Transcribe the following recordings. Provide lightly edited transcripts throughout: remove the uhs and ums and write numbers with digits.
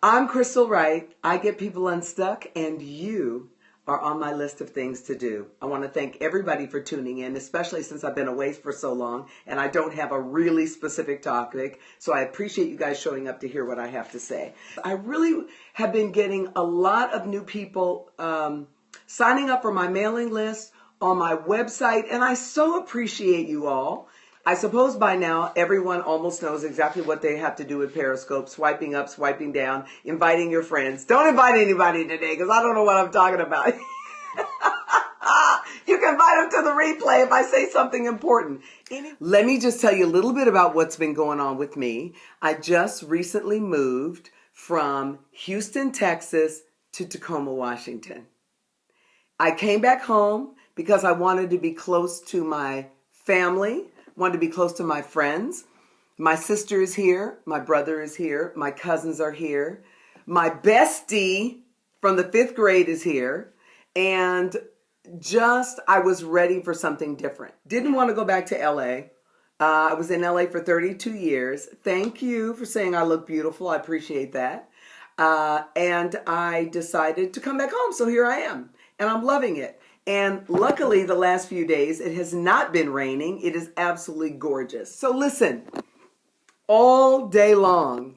I'm Crystal Wright. I get people unstuck, and you are on my list of things to do. I want to thank everybody for tuning in, especially since I've been away for so long and I don't have a really specific topic. So I appreciate you guys showing up to hear what I have to say. I really have been getting a lot of new people signing up for my mailing list on my website, and I so appreciate you all. I suppose by now everyone almost knows exactly what they have to do with Periscope: swiping up, swiping down, inviting your friends. Don't invite anybody today because I don't know what I'm talking about. You can invite them to the replay if I say something important. Let me just tell you a little bit about what's been going on with me. I just recently moved from Houston, Texas to Tacoma, Washington. I came back home because I wanted to be close to my family, wanted to be close to my friends. My sister is here, my brother is here, my cousins are here, my bestie from the 5th grade is here, and I was ready for something different. Didn't want to go back to LA. I was in LA for 32 years. Thank you for saying I look beautiful. I appreciate that. And I decided to come back home, so here I am, and I'm loving it. And luckily, the last few days, it has not been raining. It is absolutely gorgeous. So listen, all day long,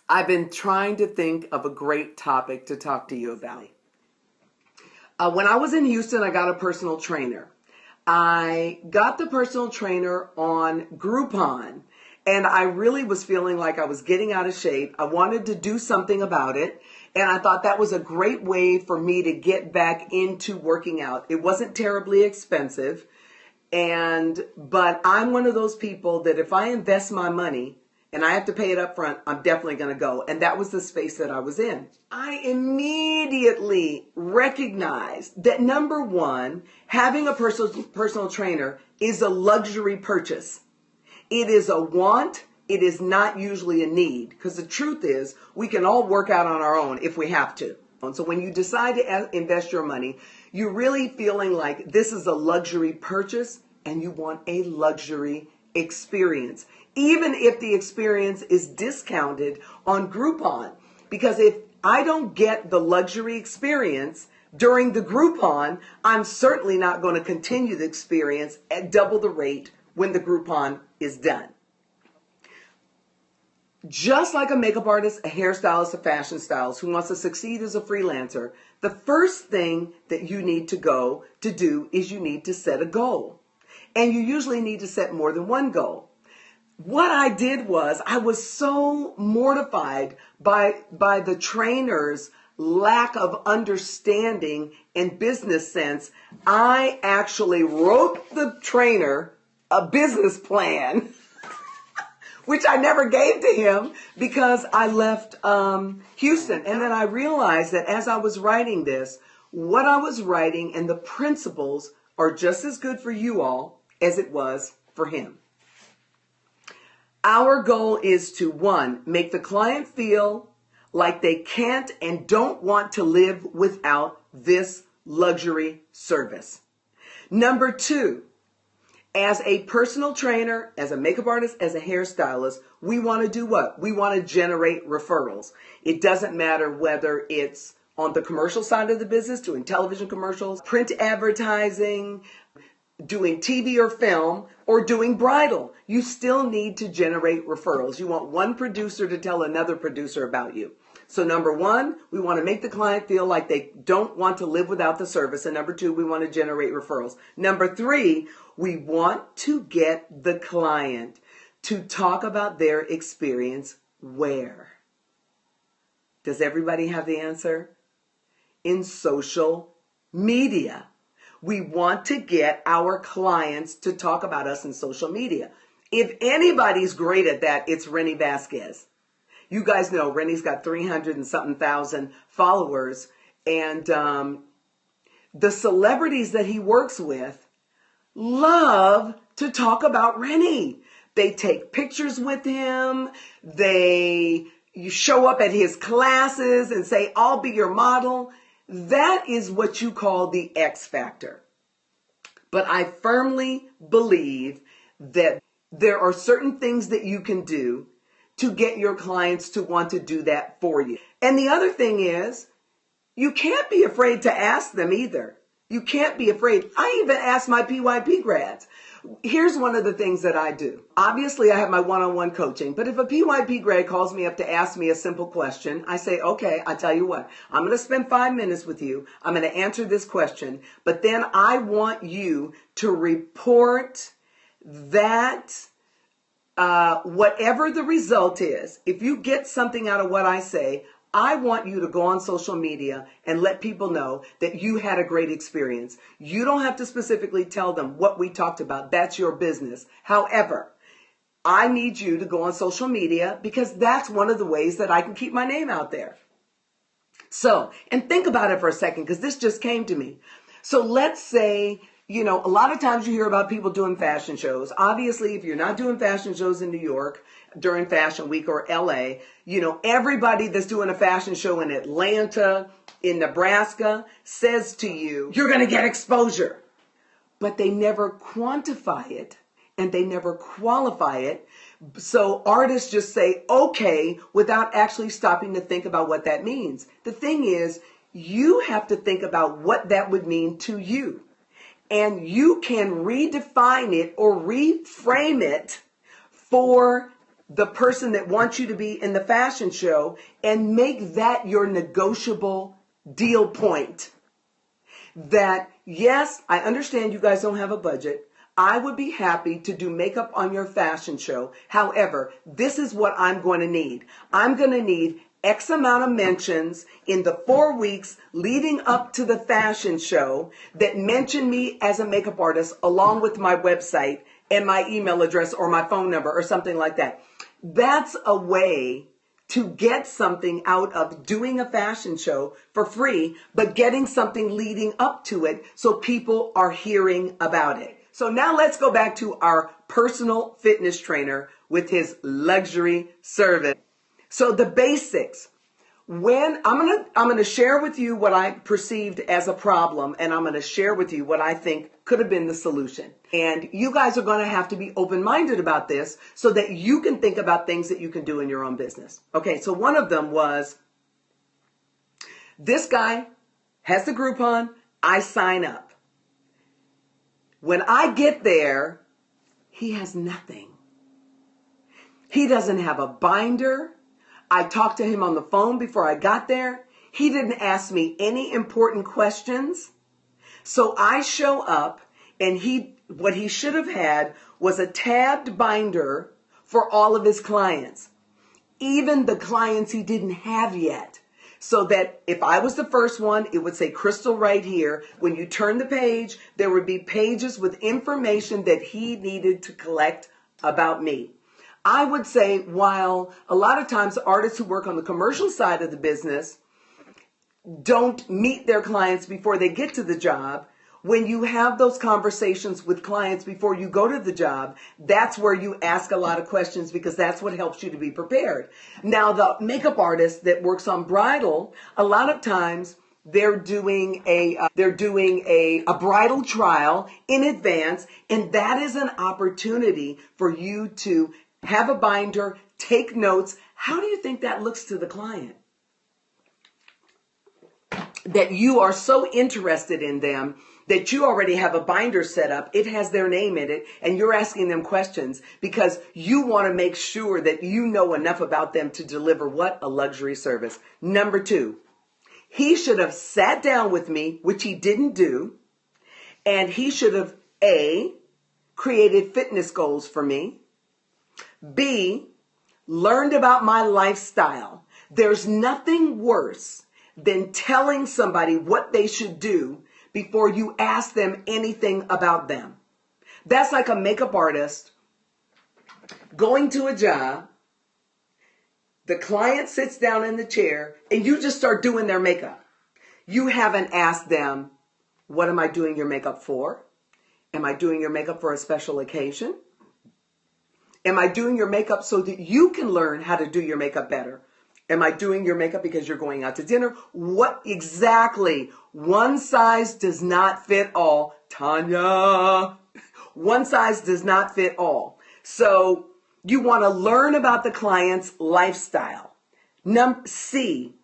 I've been trying to think of a great topic to talk to you about. When I was in Houston, I got a personal trainer. I got the personal trainer on Groupon, and I really was feeling like I was getting out of shape. I wanted to do something about it. And I thought that was a great way for me to get back into working out. It wasn't terribly expensive, but I'm one of those people that if I invest my money and I have to pay it up front, I'm definitely going to go. And that was the space that I was in. I immediately recognized that, number one, having a personal trainer is a luxury purchase. It is a want. It is not usually a need, because the truth is we can all work out on our own if we have to. And so when you decide to invest your money, you're really feeling like this is a luxury purchase and you want a luxury experience, even if the experience is discounted on Groupon. Because if I don't get the luxury experience during the Groupon, I'm certainly not going to continue the experience at double the rate when the Groupon is done. Just like a makeup artist, a hairstylist, a fashion stylist who wants to succeed as a freelancer, the first thing that you need to do is you need to set a goal. And you usually need to set more than one goal. What I did was I was so mortified by the trainer's lack of understanding and business sense. I actually wrote the trainer a business plan which I never gave to him because I left Houston. And then I realized that as I was writing this, what I was writing and the principles are just as good for you all as it was for him. Our goal is to, 1, make the client feel like they can't and don't want to live without this luxury service. Number 2, as a personal trainer, as a makeup artist, as a hairstylist, we want to do what? We want to generate referrals. It doesn't matter whether it's on the commercial side of the business, doing television commercials, print advertising, doing TV or film, or doing bridal. You still need to generate referrals. You want one producer to tell another producer about you. So number 1, we want to make the client feel like they don't want to live without the service. And number 2, we want to generate referrals. Number 3, we want to get the client to talk about their experience where? Does everybody have the answer? In social media. We want to get our clients to talk about us in social media. If anybody's great at that, it's Rennie Vasquez. You guys know Rennie's got 300 and something thousand followers, and the celebrities that he works with love to talk about Rennie. They take pictures with him. You show up at his classes and say, I'll be your model. That is what you call the X factor. But I firmly believe that there are certain things that you can do to get your clients to want to do that for you. And the other thing is, you can't be afraid to ask them either. You can't be afraid. I even ask my PYP grads. Here's one of the things that I do. Obviously, I have my one-on-one coaching, but if a PYP grad calls me up to ask me a simple question, I say, okay, I tell you what, I'm going to spend 5 minutes with you. I'm going to answer this question, but then I want you to report that whatever the result is, if you get something out of what I say, I want you to go on social media and let people know that you had a great experience. You don't have to specifically tell them what we talked about. That's your business. However, I need you to go on social media because that's one of the ways that I can keep my name out there. So, and think about it for a second because this just came to me. So let's say, a lot of times you hear about people doing fashion shows. Obviously, if you're not doing fashion shows in New York during Fashion Week or LA, everybody that's doing a fashion show in Atlanta, in Nebraska, says to you, you're going to get exposure. But they never quantify it and they never qualify it. So artists just say, okay, without actually stopping to think about what that means. The thing is, you have to think about what that would mean to you. And you can redefine it or reframe it for the person that wants you to be in the fashion show and make that your negotiable deal point. That, yes, I understand you guys don't have a budget. I would be happy to do makeup on your fashion show. However, this is what I'm going to need. I'm going to need X amount of mentions in the 4 weeks leading up to the fashion show that mention me as a makeup artist along with my website and my email address or my phone number or something like that. That's a way to get something out of doing a fashion show for free, but getting something leading up to it so people are hearing about it. So now let's go back to our personal fitness trainer with his luxury service. So the basics. When I'm gonna share with you what I perceived as a problem, and I'm gonna share with you what I think could have been the solution. And you guys are gonna have to be open-minded about this so that you can think about things that you can do in your own business. Okay, so one of them was, this guy has the Groupon, I sign up. When I get there, he has nothing. He doesn't have a binder. I talked to him on the phone before I got there. He didn't ask me any important questions. So I show up and what he should have had was a tabbed binder for all of his clients, even the clients he didn't have yet. So that if I was the first one, it would say Crystal right here. When you turn the page, there would be pages with information that he needed to collect about me. I would say, while a lot of times artists who work on the commercial side of the business don't meet their clients before they get to the job, when you have those conversations with clients before you go to the job, that's where you ask a lot of questions because that's what helps you to be prepared. Now, the makeup artist that works on bridal, a lot of times they're doing a bridal trial in advance, and that is an opportunity for you to have a binder, take notes. How do you think that looks to the client? That you are so interested in them that you already have a binder set up. It has their name in it, and you're asking them questions because you want to make sure that you know enough about them to deliver what? A luxury service. Number 2, he should have sat down with me, which he didn't do, and he should have A, created fitness goals for me, B, learned about my lifestyle. There's nothing worse than telling somebody what they should do before you ask them anything about them. That's like a makeup artist going to a job, the client sits down in the chair, and you just start doing their makeup. You haven't asked them, what am I doing your makeup for? Am I doing your makeup for a special occasion? Am I doing your makeup so that you can learn how to do your makeup better? Am I doing your makeup because you're going out to dinner? What exactly? One size does not fit all. Tanya, one size does not fit all. So You want to learn about the client's lifestyle. C,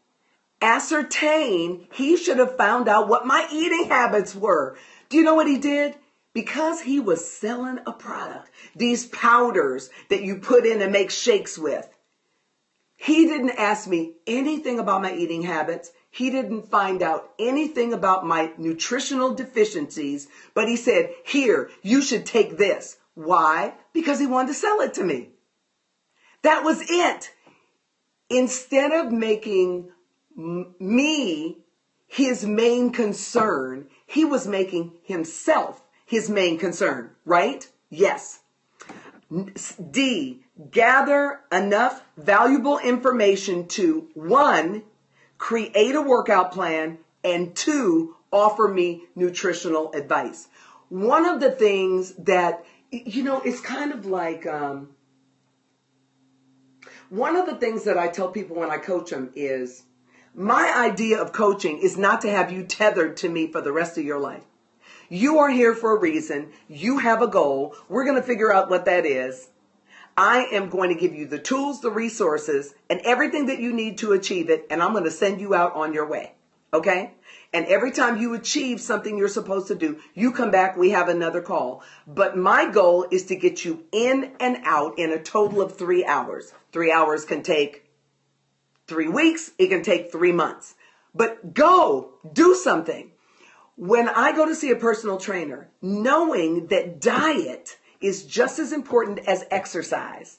ascertain he should have found out what my eating habits were. Do you know what he did? Because he was selling a product, these powders that you put in and make shakes with. He didn't ask me anything about my eating habits. He didn't find out anything about my nutritional deficiencies, but he said, here, you should take this. Why? Because he wanted to sell it to me. That was it. Instead of making me his main concern, he was making himself his main concern, right? Yes. D, gather enough valuable information to 1, create a workout plan, and 2, offer me nutritional advice. One of the things that, it's kind of like, one of the things that I tell people when I coach them is, my idea of coaching is not to have you tethered to me for the rest of your life. You are here for a reason. You have a goal. We're going to figure out what that is. I am going to give you the tools, the resources, and everything that you need to achieve it, and I'm going to send you out on your way. Okay? And every time you achieve something you're supposed to do, you come back, we have another call. But my goal is to get you in and out in a total of 3 hours. 3 hours can take 3 weeks. It can take 3 months. But go, do something. When I go to see a personal trainer, knowing that diet is just as important as exercise.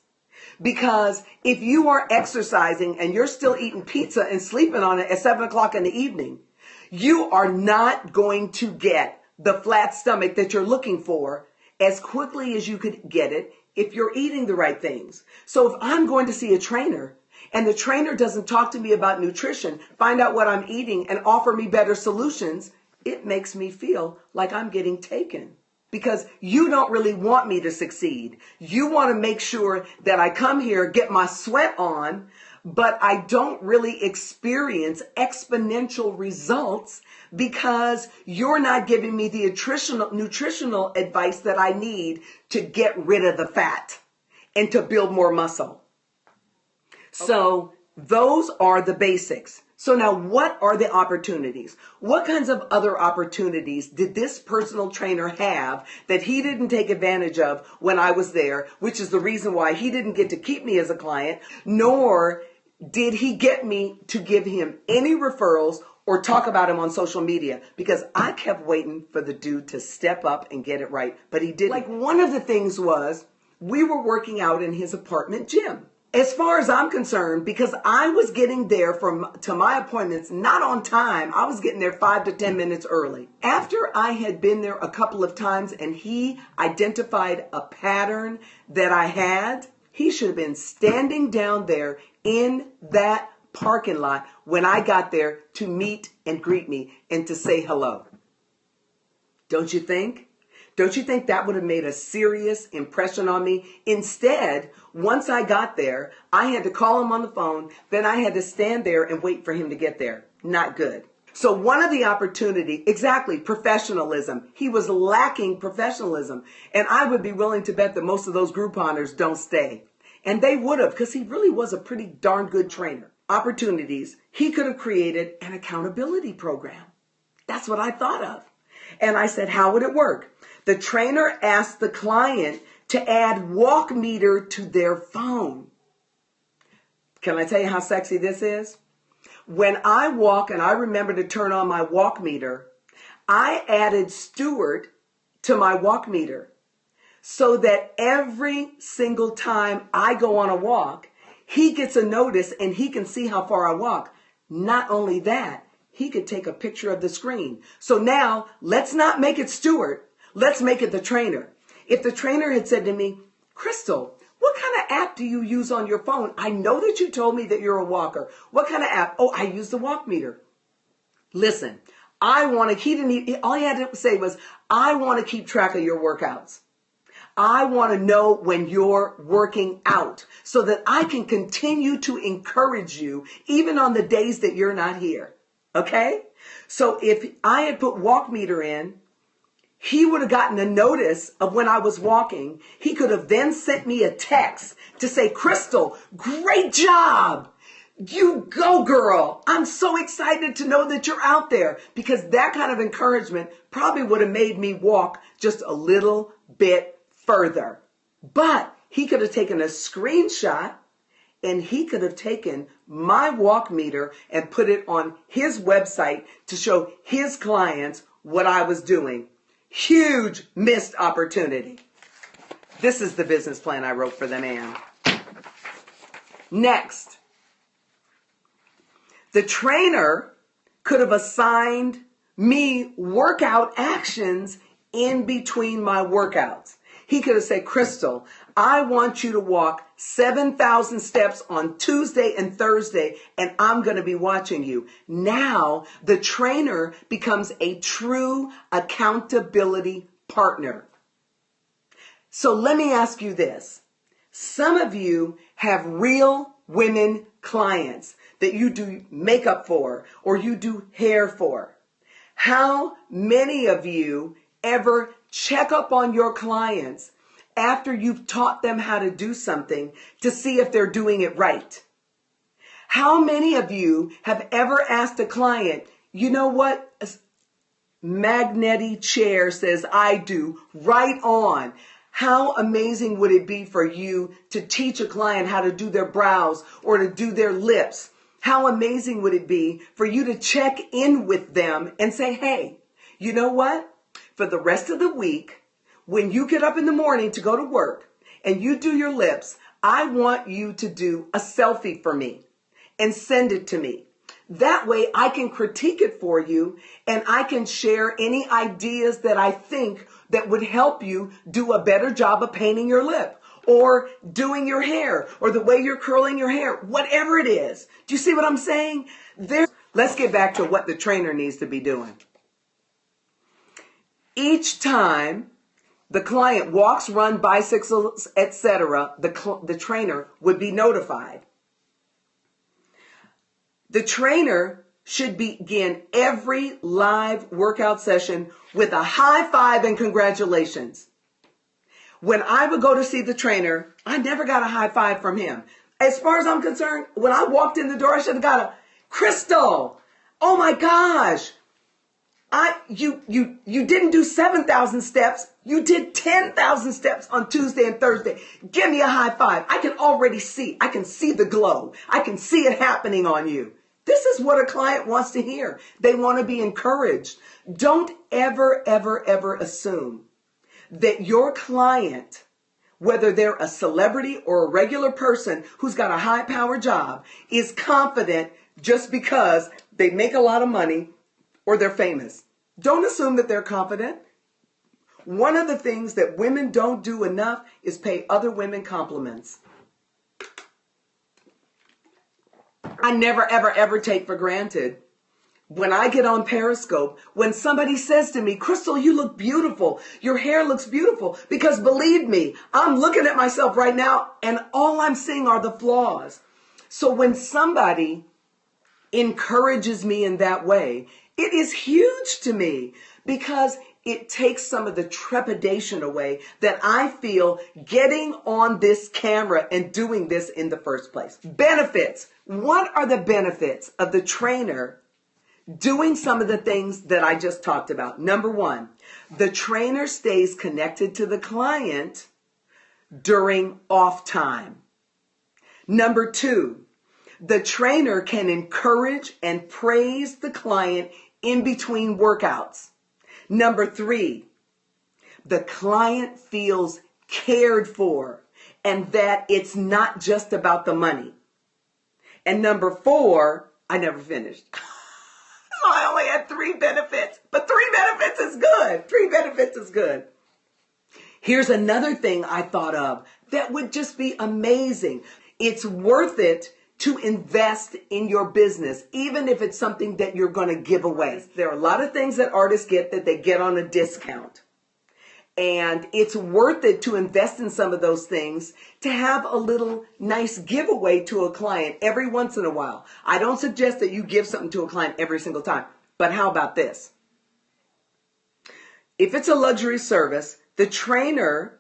Because if you are exercising and you're still eating pizza and sleeping on it at 7 o'clock in the evening, you are not going to get the flat stomach that you're looking for as quickly as you could get it if you're eating the right things. So if I'm going to see a trainer and the trainer doesn't talk to me about nutrition, find out what I'm eating, and offer me better solutions, it makes me feel like I'm getting taken. Because you don't really want me to succeed. You want to make sure that I come here, get my sweat on, but I don't really experience exponential results because you're not giving me the nutritional advice that I need to get rid of the fat and to build more muscle. So those are the basics. So now what are the opportunities? What kinds of other opportunities did this personal trainer have that he didn't take advantage of when I was there, which is the reason why he didn't get to keep me as a client, nor did he get me to give him any referrals or talk about him on social media, because I kept waiting for the dude to step up and get it right, but he didn't. Like, one of the things was we were working out in his apartment gym. As far as I'm concerned, because I was getting there to my appointments not on time, I was getting there 5 to 10 minutes early. After I had been there a couple of times and he identified a pattern that I had, he should have been standing down there in that parking lot when I got there to meet and greet me and to say hello. Don't you think? Don't you think that would have made a serious impression on me? Instead, once I got there, I had to call him on the phone. Then I had to stand there and wait for him to get there. Not good. So one of the opportunities, exactly, professionalism. He was lacking professionalism. And I would be willing to bet that most of those Grouponers don't stay. And they would have, because he really was a pretty darn good trainer. Opportunities. He could have created an accountability program. That's what I thought of. And I said, how would it work? The trainer asked the client to add walk meter to their phone. Can I tell you how sexy this is? When I walk and I remember to turn on my walk meter, I added Stuart to my walk meter so that every single time I go on a walk, he gets a notice and he can see how far I walk. Not only that, he could take a picture of the screen. So now, let's not make it Stuart. Let's make it the trainer. If the trainer had said to me, Crystal, what kind of app do you use on your phone? I know that you told me that you're a walker. What kind of app? Oh, I use the walk meter. Listen, all he had to say was, I want to keep track of your workouts. I want to know when you're working out so that I can continue to encourage you even on the days that you're not here. Okay? So if I had put walk meter in, he would have gotten a notice of when I was walking. He could have then sent me a text to say, Crystal, great job. You go, girl. I'm so excited to know that you're out there, because that kind of encouragement probably would have made me walk just a little bit further. But he could have taken a screenshot and he could have taken my walk meter and put it on his website to show his clients what I was doing. Huge missed opportunity. This is the business plan I wrote for them, Ann. Next, the trainer could have assigned me workout actions in between my workouts. He could have said, Crystal, I want you to walk 7,000 steps on Tuesday and Thursday, and I'm going to be watching you. Now, the trainer becomes a true accountability partner. So let me ask you this. Some of you have real women clients that you do makeup for or you do hair for. How many of you ever check up on your clients after you've taught them how to do something to see if they're doing it right? How many of you have ever asked a client, you know what Magnetti chair says I do, right on. How amazing would it be for you to teach a client how to do their brows or to do their lips? How amazing would it be for you to check in with them and say, hey, you know what? For the rest of the week, when you get up in the morning to go to work and you do your lips, I want you to do a selfie for me and send it to me. That way I can critique it for you and I can share any ideas that I think that would help you do a better job of painting your lip or doing your hair or the way you're curling your hair, whatever it is. Do you see what I'm saying? Let's get back to what the trainer needs to be doing. Each time the client walks, runs, bicycles, etc., the trainer would be notified. The trainer should begin every live workout session with a high five and congratulations. When I would go to see the trainer, I never got a high five from him. As far as I'm concerned, when I walked in the door, I should have got a, Crystal, oh my gosh, you didn't do 7,000 steps. You did 10,000 steps on Tuesday and Thursday. Give me a high five. I can already see. I can see the glow. I can see it happening on you. This is what a client wants to hear. They want to be encouraged. Don't ever, ever, ever assume that your client, whether they're a celebrity or a regular person who's got a high-powered job, is confident just because they make a lot of money or they're famous. Don't assume that they're confident. One of the things that women don't do enough is pay other women compliments. I never, ever, ever take for granted when I get on Periscope, when somebody says to me, Crystal, you look beautiful. Your hair looks beautiful. Because believe me, I'm looking at myself right now and all I'm seeing are the flaws. So when somebody encourages me in that way, it is huge to me because it takes some of the trepidation away that I feel getting on this camera and doing this in the first place. Benefits. What are the benefits of the trainer doing some of the things that I just talked about? Number one, the trainer stays connected to the client during off time. Number two, the trainer can encourage and praise the client in between workouts. Number three, the client feels cared for and that it's not just about the money. And number four, I never finished. I only had 3 benefits, but 3 benefits is good. 3 benefits is good. Here's another thing I thought of that would just be amazing. It's worth it to invest in your business, even if it's something that you're going to give away. There are a lot of things that artists get that they get on a discount. And it's worth it to invest in some of those things to have a little nice giveaway to a client every once in a while. I don't suggest that you give something to a client every single time, but how about this? If it's a luxury service, the trainer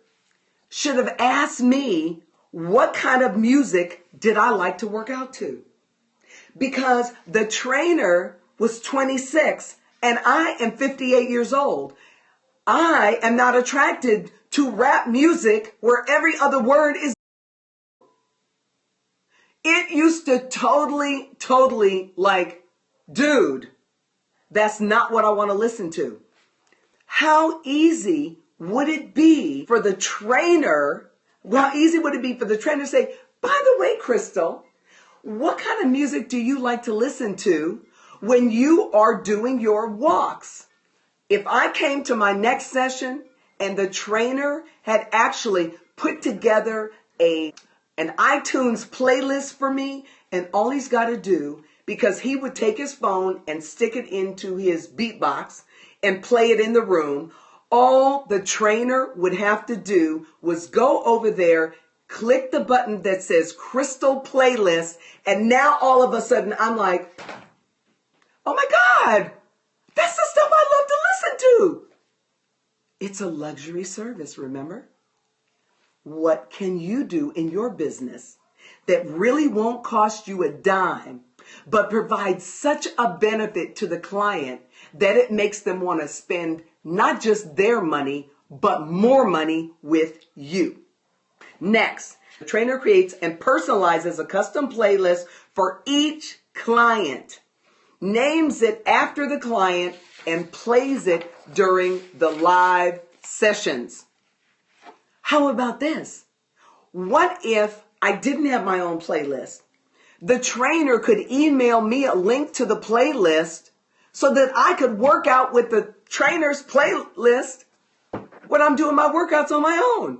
should have asked me what kind of music did I like to work out to. Because the trainer was 26 and I am 58 years old. I am not attracted to rap music where every other word is. It used to totally like, dude, that's not what I want to listen to. How easy would it be for the trainer? How easy would it be for the trainer to say, by the way, Crystal, what kind of music do you like to listen to when you are doing your walks? If I came to my next session and the trainer had actually put together an iTunes playlist for me, and all he's got to do, because he would take his phone and stick it into his beatbox and play it in the room, all the trainer would have to do was go over there, click the button that says Crystal Playlist, and now all of a sudden I'm like, oh my God, that's the stuff I love to listen to. It's a luxury service, remember? What can you do in your business that really won't cost you a dime, but provides such a benefit to the client that it makes them want to spend not just their money, but more money with you? Next, the trainer creates and personalizes a custom playlist for each client, names it after the client, and plays it during the live sessions. How about this? What if I didn't have my own playlist? The trainer could email me a link to the playlist so that I could work out with the trainer's playlist when I'm doing my workouts on my own.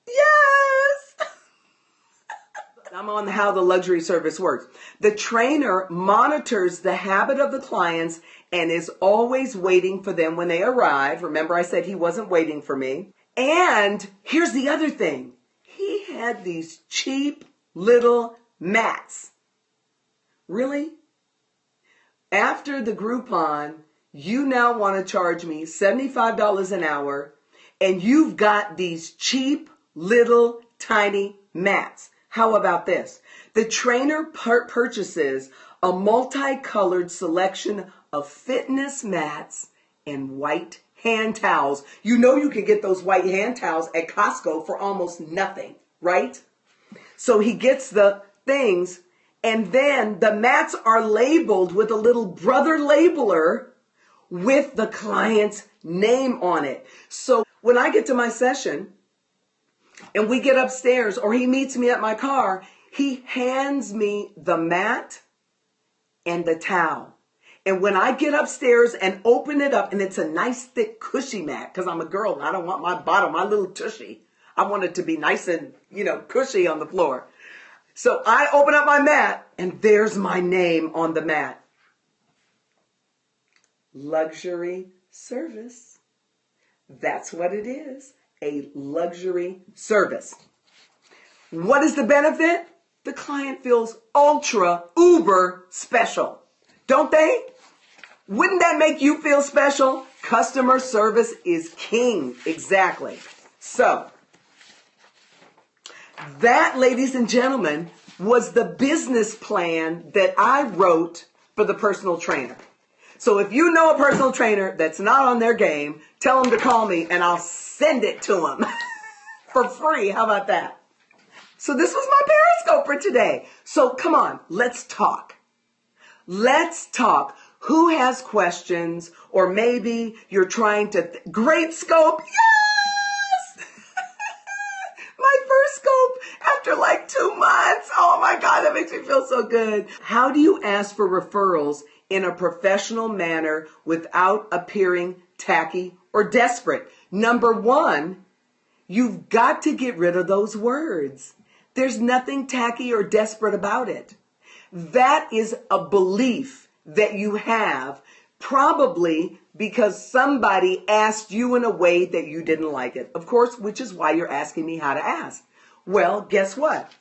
Yes! I'm on how the luxury service works. The trainer monitors the habit of the clients and is always waiting for them when they arrive. Remember, I said he wasn't waiting for me. And here's the other thing. He had these cheap little mats. Really? After the Groupon, you now want to charge me $75 an hour, and you've got these cheap little tiny mats. How about this? The trainer purchases a multicolored selection of fitness mats and white hand towels. You know you can get those white hand towels at Costco for almost nothing, right? So he gets the things, and then the mats are labeled with a little brother labeler with the client's name on it. So when I get to my session and we get upstairs or he meets me at my car, he hands me the mat and the towel. And when I get upstairs and open it up, and it's a nice thick cushy mat, because I'm a girl and I don't want my bottom, my little tushy. I want it to be nice and, cushy on the floor. So I open up my mat and there's my name on the mat. Luxury service. That's what it is. A luxury service. What is the benefit? The client feels ultra, uber special. Don't they? Wouldn't that make you feel special? Customer service is king. Exactly. So, that, ladies and gentlemen, was the business plan that I wrote for the personal trainer. So if you know a personal trainer that's not on their game, tell them to call me and I'll send it to them for free. How about that? So this was my Periscope for today. So come on, let's talk. Let's talk. Who has questions? Or maybe you're trying to... Great scope. Yes! My first scope after like 2 months. Oh my God, that makes me feel so good. How do you ask for referrals in a professional manner without appearing tacky or desperate? Number one, you've got to get rid of those words. There's nothing tacky or desperate about it. That is a belief that you have, probably because somebody asked you in a way that you didn't like it. Of course, which is why you're asking me how to ask. Well, guess what?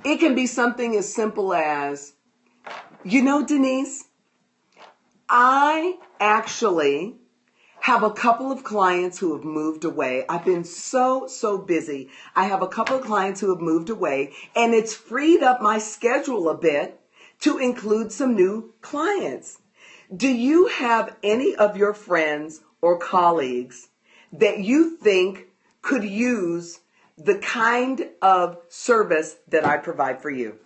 It can be something as simple as, Denise, I actually have a couple of clients who have moved away. I've been so busy. I have a couple of clients who have moved away, and it's freed up my schedule a bit to include some new clients. Do you have any of your friends or colleagues that you think could use the kind of service that I provide for you?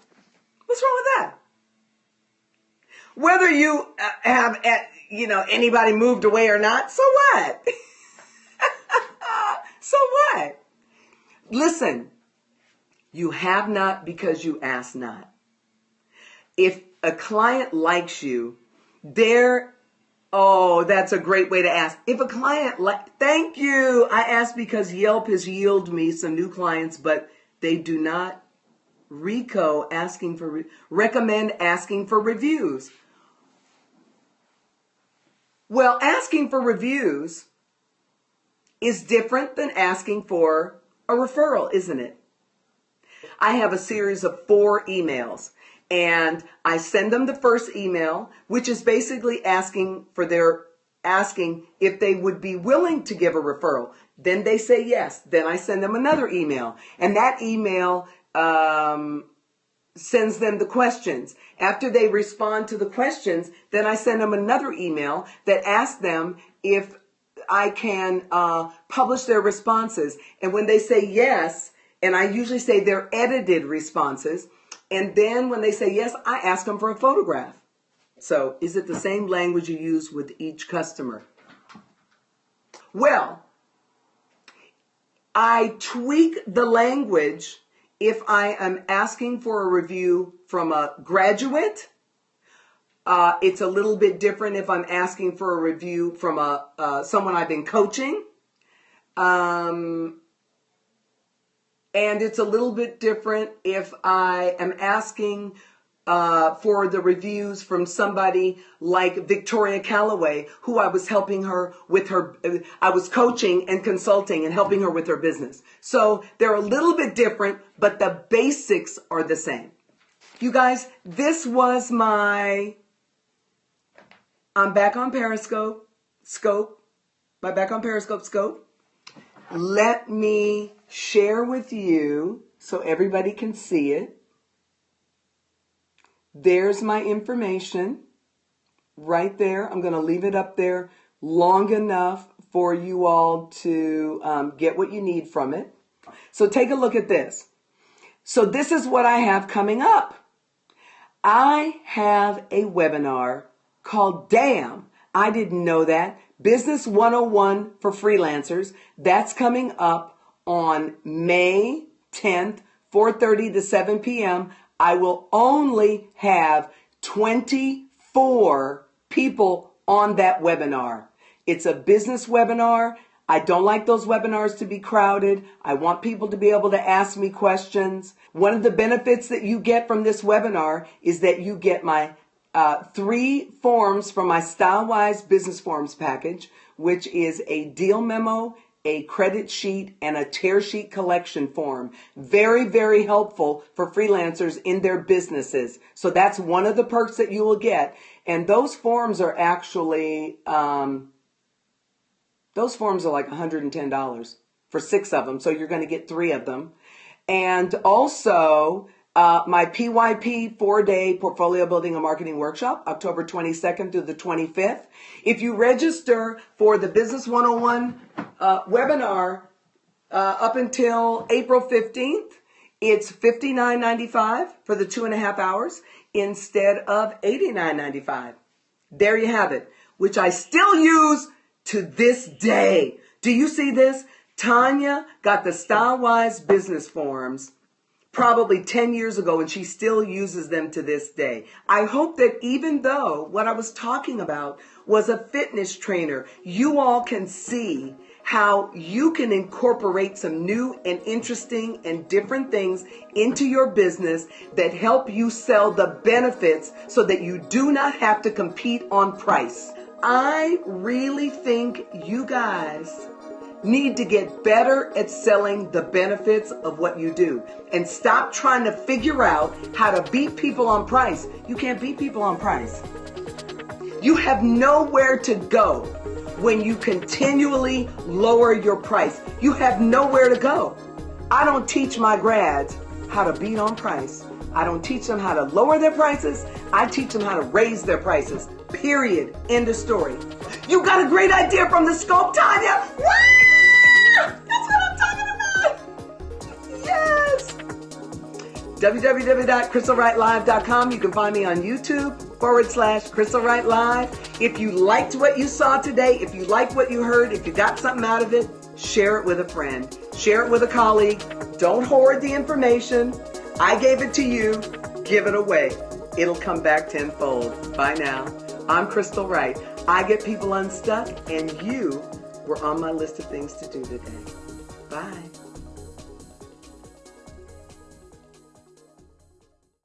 What's wrong with that? Whether you have, anybody moved away or not, so what? So what? Listen, you have not because you ask not. If a client likes you, that's a great way to ask. If a client thank you. I asked because Yelp has yielded me some new clients, but they do not recommend asking for reviews. Well, asking for reviews is different than asking for a referral, isn't it? I have a series of 4 emails, and I send them the first email, which is basically asking if they would be willing to give a referral. Then they say yes. Then I send them another email, and that email sends them the questions. After they respond to the questions, then I send them another email that asks them if I can publish their responses. And when they say yes, and I usually say they're edited responses, and then when they say yes, I ask them for a photograph. So is it the same language you use with each customer? Well, I tweak the language if I am asking for a review from a graduate. It's a little bit different if I'm asking for a review from someone I've been coaching. And it's a little bit different if I am asking for the reviews from somebody like Victoria Calloway, who I was helping her with I was coaching and consulting and helping her with her business. So they're a little bit different, but the basics are the same. You guys, this was I'm back on Periscope, Scope. Let me share with you so everybody can see it. There's my information right there. I'm going to leave it up there long enough for you all to get what you need from it. So take a look at this. So this is what I have coming up. I have a webinar called Damn, I Didn't Know That, Business 101 for Freelancers. That's coming up on May 10th, 4:30 to 7 p.m. I will only have 24 people on that webinar. It's a business webinar. I don't like those webinars to be crowded. I want people to be able to ask me questions. One of the benefits that you get from this webinar is that you get my 3 forms from my StyleWise Business Forms package, which is a deal memo, a credit sheet, and a tear sheet collection form. Very, very helpful for freelancers in their businesses. So that's one of the perks that you will get. And those forms are actually, like $110 for 6 of them. So you're going to get 3 of them. And also, my PYP 4-day Portfolio Building and Marketing Workshop, October 22nd through the 25th. If you register for the Business 101 webinar up until April 15th, it's $59.95 for the 2.5 hours instead of $89.95. There you have it, which I still use to this day. Do you see this? Tanya got the StyleWise business forms probably 10 years ago, and she still uses them to this day. I hope that even though what I was talking about was a fitness trainer, you all can see how you can incorporate some new and interesting and different things into your business that help you sell the benefits so that you do not have to compete on price. I really think you guys need to get better at selling the benefits of what you do and stop trying to figure out how to beat people on price. You can't beat people on price. You have nowhere to go when you continually lower your price. You have nowhere to go. I don't teach my grads how to beat on price. I don't teach them how to lower their prices. I teach them how to raise their prices. Period. End of story. You got a great idea from the scope, Tanya. Woo! That's what I'm talking about. Yes. www.crystalwrightlive.com. You can find me on YouTube /Crystal Wright Live. If you liked what you saw today, if you liked what you heard, if you got something out of it, share it with a friend. Share it with a colleague. Don't hoard the information. I gave it to you. Give it away. It'll come back tenfold. Bye now. I'm Crystal Wright. I get people unstuck, and you were on my list of things to do today. Bye.